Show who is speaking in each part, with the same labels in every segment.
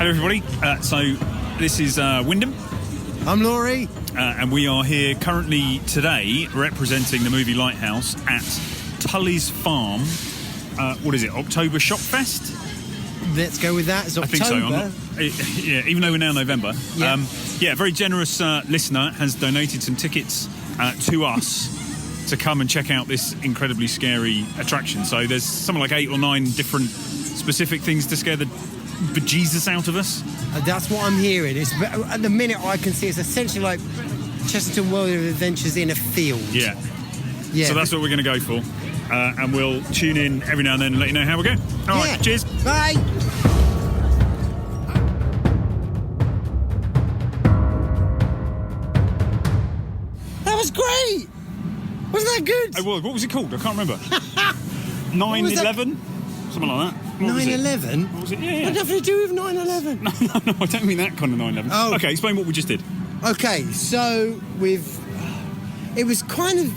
Speaker 1: Hello, everybody. So this is Wyndham.
Speaker 2: I'm Laurie.
Speaker 1: And we are here currently today representing the movie Lighthouse at Tulley's Farm. What is it, October Shockfest?
Speaker 2: Let's go with that. It's October.
Speaker 1: I think so. Yeah, even though we're now November.
Speaker 2: Yeah.
Speaker 1: A very generous listener has donated some tickets to us to come and check out this incredibly scary attraction. So there's something like 8 or 9 different specific things to scare the bejesus out of us.
Speaker 2: That's what I'm hearing. It's, at the minute I can see it's essentially like Chesterton World of Adventures in a field.
Speaker 1: Yeah. So that's what we're going to go for. And we'll tune in every now and then and let you know how we're going. All right, cheers.
Speaker 2: Bye. That was great. Wasn't that good?
Speaker 1: What was it called? I can't remember. 9/11? Something like that.
Speaker 2: 9/11?
Speaker 1: What was it? Yeah.
Speaker 2: What nothing to do with 9/11?
Speaker 1: No, I don't mean that kind of 9/11.
Speaker 2: Oh.
Speaker 1: Okay, explain what we just did.
Speaker 2: Okay, so it was kind of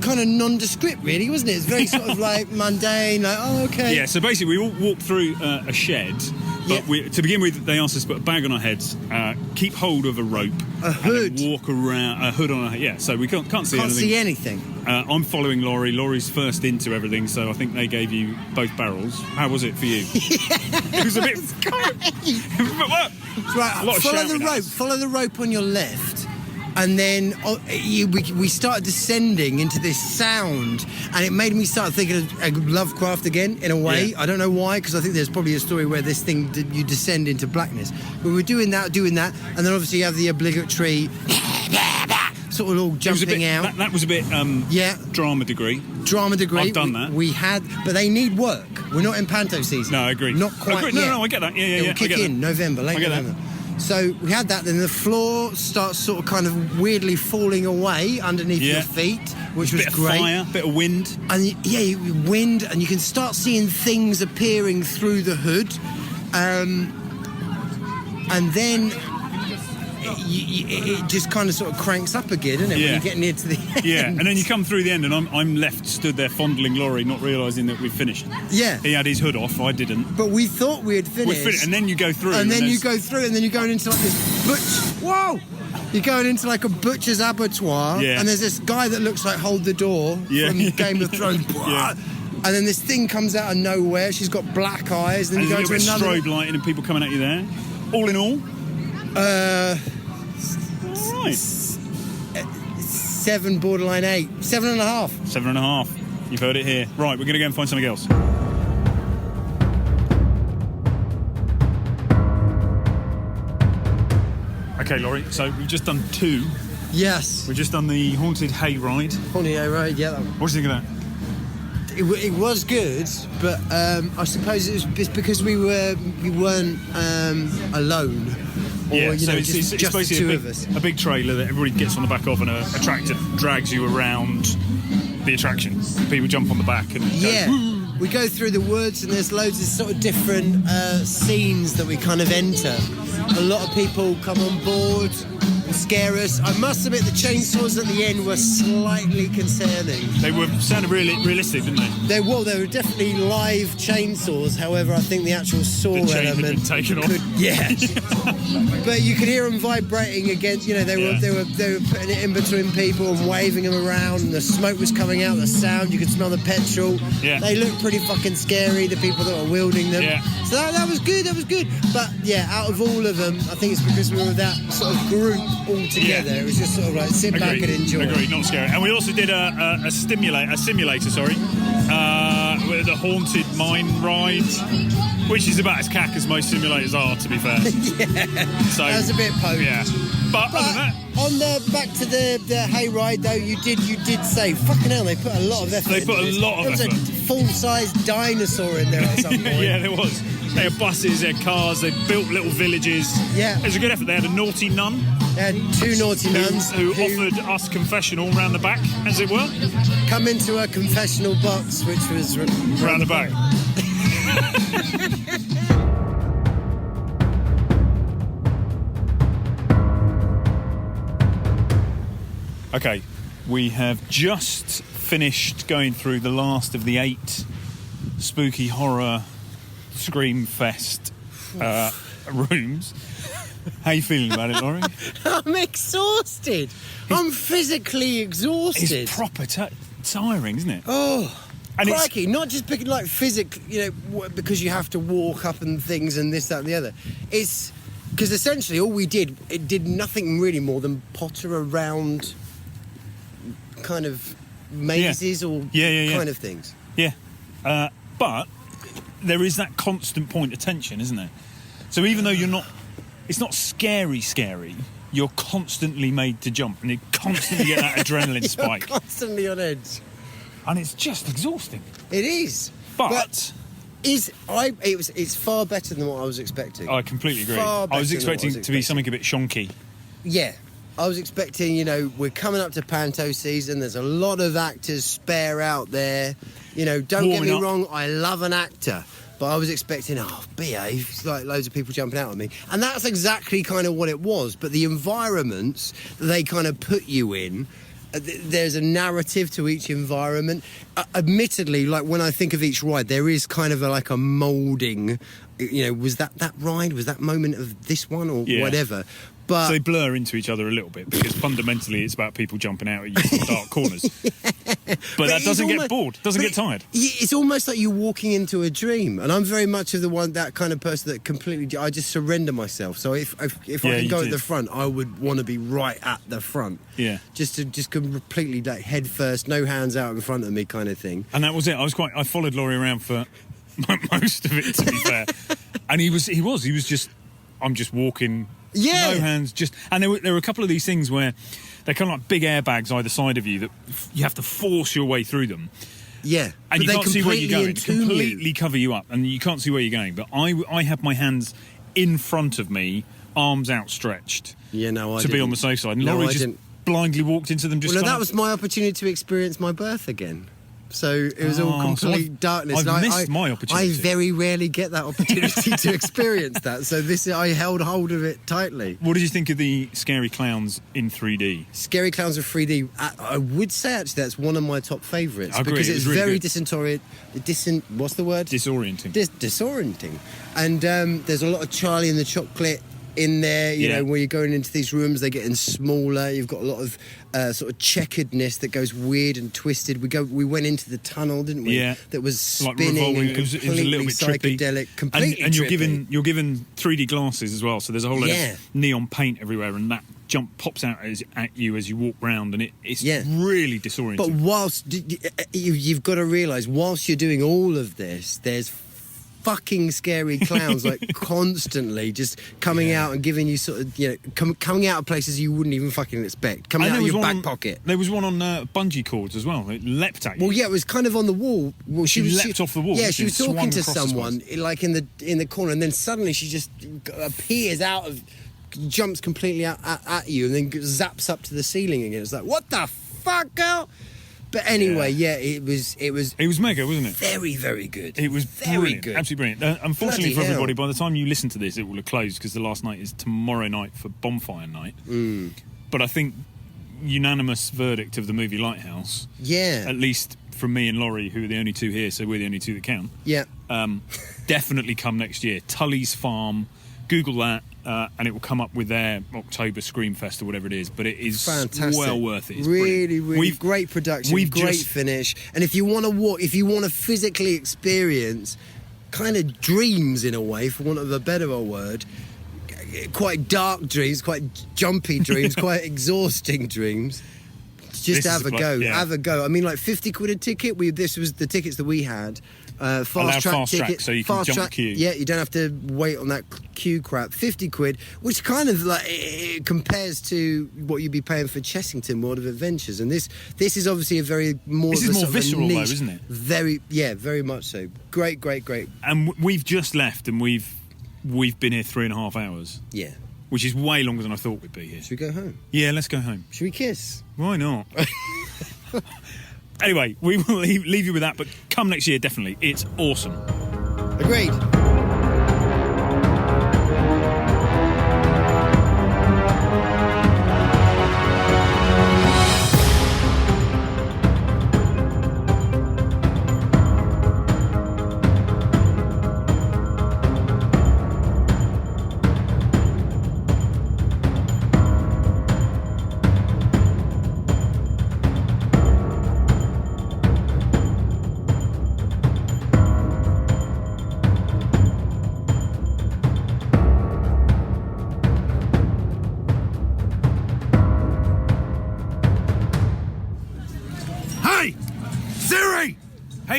Speaker 2: kind of nondescript, really, wasn't it? It's very sort of like mundane, like, oh, okay.
Speaker 1: Yeah, so basically we all walked through a shed, but to begin with, they asked us to put a bag on our heads, keep hold of a rope,
Speaker 2: a hood,
Speaker 1: and then walk around, a hood on our head. Yeah, so we can't see anything.
Speaker 2: Can't see anything.
Speaker 1: I'm following Laurie. Laurie's first into everything, so I think they gave you both barrels. How was it for you? It was a bit...
Speaker 2: Right, follow the rope on your left. And then we started descending into this sound, and it made me start thinking of Lovecraft again, in a way. Yeah. I don't know why, because I think there's probably a story where this thing, you descend into blackness. But we're doing that, and then obviously you have the obligatory sort of all jumping out.
Speaker 1: That was a bit, drama degree.
Speaker 2: Drama degree.
Speaker 1: I've done that.
Speaker 2: We had, but they need work. We're not in panto season.
Speaker 1: No, I agree.
Speaker 2: Not quite yet.
Speaker 1: No, I get that. Yeah.
Speaker 2: It will kick in November, late November. That. So we had that, then the floor starts sort of kind of weirdly falling away underneath your feet, which was great.
Speaker 1: Bit of fire, bit of wind.
Speaker 2: And wind, and you can start seeing things appearing through the hood. And then it just kind of sort of cranks up again, doesn't it, when you get near to the end?
Speaker 1: Yeah, and then you come through the end, and I'm left stood there fondling Laurie, not realising that we've finished.
Speaker 2: Yeah.
Speaker 1: He had his hood off, I didn't.
Speaker 2: But we thought we had finished.
Speaker 1: And then you go through.
Speaker 2: And then you go through, and then you're going into like this Whoa! You're going into like a butcher's abattoir, and there's this guy that looks like Hold the Door from Game of Thrones. And then this thing comes out of nowhere. She's got black eyes. Then you go to another
Speaker 1: strobe lighting and people coming at you there. All in all,
Speaker 2: right. 7, borderline 8, 7.5.
Speaker 1: 7.5. You've heard it here. Right, we're going to go and find something else. Okay, Laurie. So we've just done 2.
Speaker 2: Yes.
Speaker 1: We've just done the haunted hay ride.
Speaker 2: Haunted hay ride. Yeah.
Speaker 1: What do you think of that?
Speaker 2: It was good, but I suppose it's because we weren't alone. Or,
Speaker 1: so it's
Speaker 2: just
Speaker 1: basically
Speaker 2: the two of us.
Speaker 1: A big trailer that everybody gets on the back of, and a tractor drags you around the attraction. People jump on the back and go,
Speaker 2: we go through the woods, and there's loads of sort of different scenes that we kind of enter. A lot of people come on board and scare us. I must admit, the chainsaws at the end were slightly concerning.
Speaker 1: They sounded really realistic, didn't they?
Speaker 2: They were definitely live chainsaws. However, I think the actual saw element
Speaker 1: had been taken off.
Speaker 2: But you could hear them vibrating against. They were putting it in between people and waving them around. And the smoke was coming out. The sound, you could smell the petrol. Yeah. They looked pretty fucking scary. The people that were wielding them. Yeah. So that was good. That was good. But out of all of them, I think it's because we were that sort of group all together. It was just sort of like sit back and enjoy.
Speaker 1: Agreed, not scary. And we also did a simulator, with the haunted mine ride, which is about as cack as most simulators are, to be fair. So
Speaker 2: that was a bit potent.
Speaker 1: Yeah. But other than that,
Speaker 2: on the back to the hay ride though, you did say, fucking hell, they put a lot of effort.
Speaker 1: They put a lot of effort.
Speaker 2: There was a full-size dinosaur in there at some point.
Speaker 1: Yeah, there was. They had buses, they had cars, they built little villages. Yeah. It was a good effort. They had a naughty nun.
Speaker 2: They had 2 naughty nuns
Speaker 1: who offered us confessional round the back, as it were.
Speaker 2: Come into a confessional box, which was
Speaker 1: round the back. Okay, we have just finished going through the last of the 8 spooky horror Scream Fest rooms. How are you feeling about it, Laurie?
Speaker 2: I'm exhausted. I'm physically exhausted.
Speaker 1: It's proper tiring, isn't it?
Speaker 2: Oh,
Speaker 1: and
Speaker 2: crikey, not just because, like, physically, because you have to walk up and things and this, that and the other. It's because essentially all we did, it did nothing really more than potter around kind of mazes or kind of things.
Speaker 1: Yeah. But there is that constant point of tension, isn't there? So even though it's not scary, you're constantly made to jump and you constantly get that adrenaline spike.
Speaker 2: Constantly on edge.
Speaker 1: And it's just exhausting.
Speaker 2: It is.
Speaker 1: But
Speaker 2: it's far better than what I was expecting.
Speaker 1: I completely agree. I was expecting it to be something a bit shonky.
Speaker 2: Yeah. I was expecting, we're coming up to Panto season. There's a lot of actors spare out there. Don't get me wrong, I love an actor. But I was expecting, behave, it's like loads of people jumping out at me. And that's exactly kind of what it was. But the environments that they kind of put you in, there's a narrative to each environment. Admittedly, like when I think of each ride, there is kind of like a moulding. Was that ride? Was that moment of this one or whatever? But
Speaker 1: so they blur into each other a little bit because fundamentally it's about people jumping out at you from dark corners. But that doesn't get bored, doesn't get tired.
Speaker 2: It's almost like you're walking into a dream. And I'm very much of that kind of person that completely, I just surrender myself. So if I can go at the front, I would want to be right at the front.
Speaker 1: Yeah.
Speaker 2: Just completely like head first, no hands out in front of me kind of thing.
Speaker 1: And that was it. I followed Laurie around for most of it, to be fair. And he was just, I'm just walking.
Speaker 2: Yeah.
Speaker 1: No hands, and there were a couple of these things where they're kind of like big airbags either side of you that you have to force your way through them.
Speaker 2: Yeah.
Speaker 1: And you can't see where you're going. Completely cover you up and you can't see where you're going. But I have my hands in front of me, arms outstretched.
Speaker 2: Yeah, no, I
Speaker 1: to be on the safe side. And Laurie just blindly walked into them.
Speaker 2: That was my opportunity to experience my birth again. So it was all complete darkness.
Speaker 1: I've missed my opportunity.
Speaker 2: I very rarely get that opportunity to experience that. So I held hold of it tightly.
Speaker 1: What did you think of the Scary Clowns in 3D?
Speaker 2: Scary Clowns in 3D, I would say actually that's one of my top favourites.
Speaker 1: I agree,
Speaker 2: because it's
Speaker 1: really
Speaker 2: very what's the word?
Speaker 1: Disorienting.
Speaker 2: Disorienting. And there's a lot of Charlie and the Chocolate in there, where you're going into these rooms, they're getting smaller. You've got a lot of sort of checkeredness that goes weird and twisted. We went into the tunnel, didn't we?
Speaker 1: Yeah.
Speaker 2: That was spinning and completely
Speaker 1: it was a little bit
Speaker 2: psychedelic,
Speaker 1: trippy.
Speaker 2: completely
Speaker 1: and
Speaker 2: trippy.
Speaker 1: you're given 3D glasses as well, so there's a whole lot of neon paint everywhere, and that jump pops out at you as you walk round, and it's really disorienting.
Speaker 2: But whilst you've got to realise, whilst you're doing all of this, there's fucking scary clowns like constantly just coming out and giving you sort of coming out of places you wouldn't even fucking expect, coming out of your back pocket.
Speaker 1: There was one on bungee cords as well. It leapt at you.
Speaker 2: Well, yeah, it was kind of on the wall. Well,
Speaker 1: she leapt off the wall.
Speaker 2: Yeah, she was talking to someone like in the corner, and then suddenly she just appears jumps completely out at you, and then zaps up to the ceiling again. It's like, what the fuck, girl? But anyway, it was
Speaker 1: mega, wasn't it?
Speaker 2: Very, very good.
Speaker 1: It was
Speaker 2: very good.
Speaker 1: Absolutely brilliant. Unfortunately for everybody, by the time you listen to this, it will have closed because the last night is tomorrow night for Bonfire Night. But I think unanimous verdict of the movie Lighthouse.
Speaker 2: Yeah.
Speaker 1: At least from me and Laurie, who are the only two here, so we're the only two that count.
Speaker 2: Yeah.
Speaker 1: Definitely come next year. Tulley's Farm. Google that, and it will come up with their October Screamfest or whatever it is. But it is
Speaker 2: fantastic.
Speaker 1: Well worth it. It's
Speaker 2: really great production, great finish. And if you want to physically experience kind of dreams in a way, for want of a better word, quite dark dreams, quite jumpy dreams, quite exhausting dreams, just have a go. Yeah. Have a go. I mean, like 50 quid a ticket. This was the tickets that we had. Fast track,
Speaker 1: so you can jump the queue.
Speaker 2: Yeah, you don't have to wait on that queue crap. 50 quid, which kind of like it compares to what you'd be paying for Chessington World of Adventures. And this is obviously a very more.
Speaker 1: This is more visceral, though, isn't it?
Speaker 2: Very much so. Great.
Speaker 1: And we've just left, and we've been here 3.5 hours.
Speaker 2: Yeah.
Speaker 1: Which is way longer than I thought we'd be here.
Speaker 2: Should we go home?
Speaker 1: Yeah, let's go home.
Speaker 2: Should we kiss?
Speaker 1: Why not? Anyway, we will leave you with that, but come next year, definitely. It's awesome.
Speaker 2: Agreed.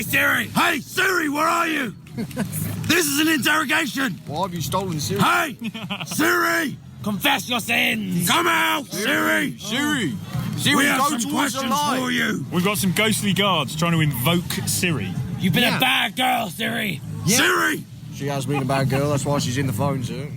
Speaker 3: Siri! Hey, Siri, where are you? This is an interrogation!
Speaker 4: Why have you stolen Siri?
Speaker 3: Hey! Siri! Confess your sins! Come out! Siri!
Speaker 4: Siri!
Speaker 3: We have some questions for you!
Speaker 1: We've got some ghostly guards trying to invoke Siri.
Speaker 3: You've been a bad girl, Siri!
Speaker 4: Yeah.
Speaker 3: Siri!
Speaker 4: She has been a bad girl, that's why she's in the phone, sir.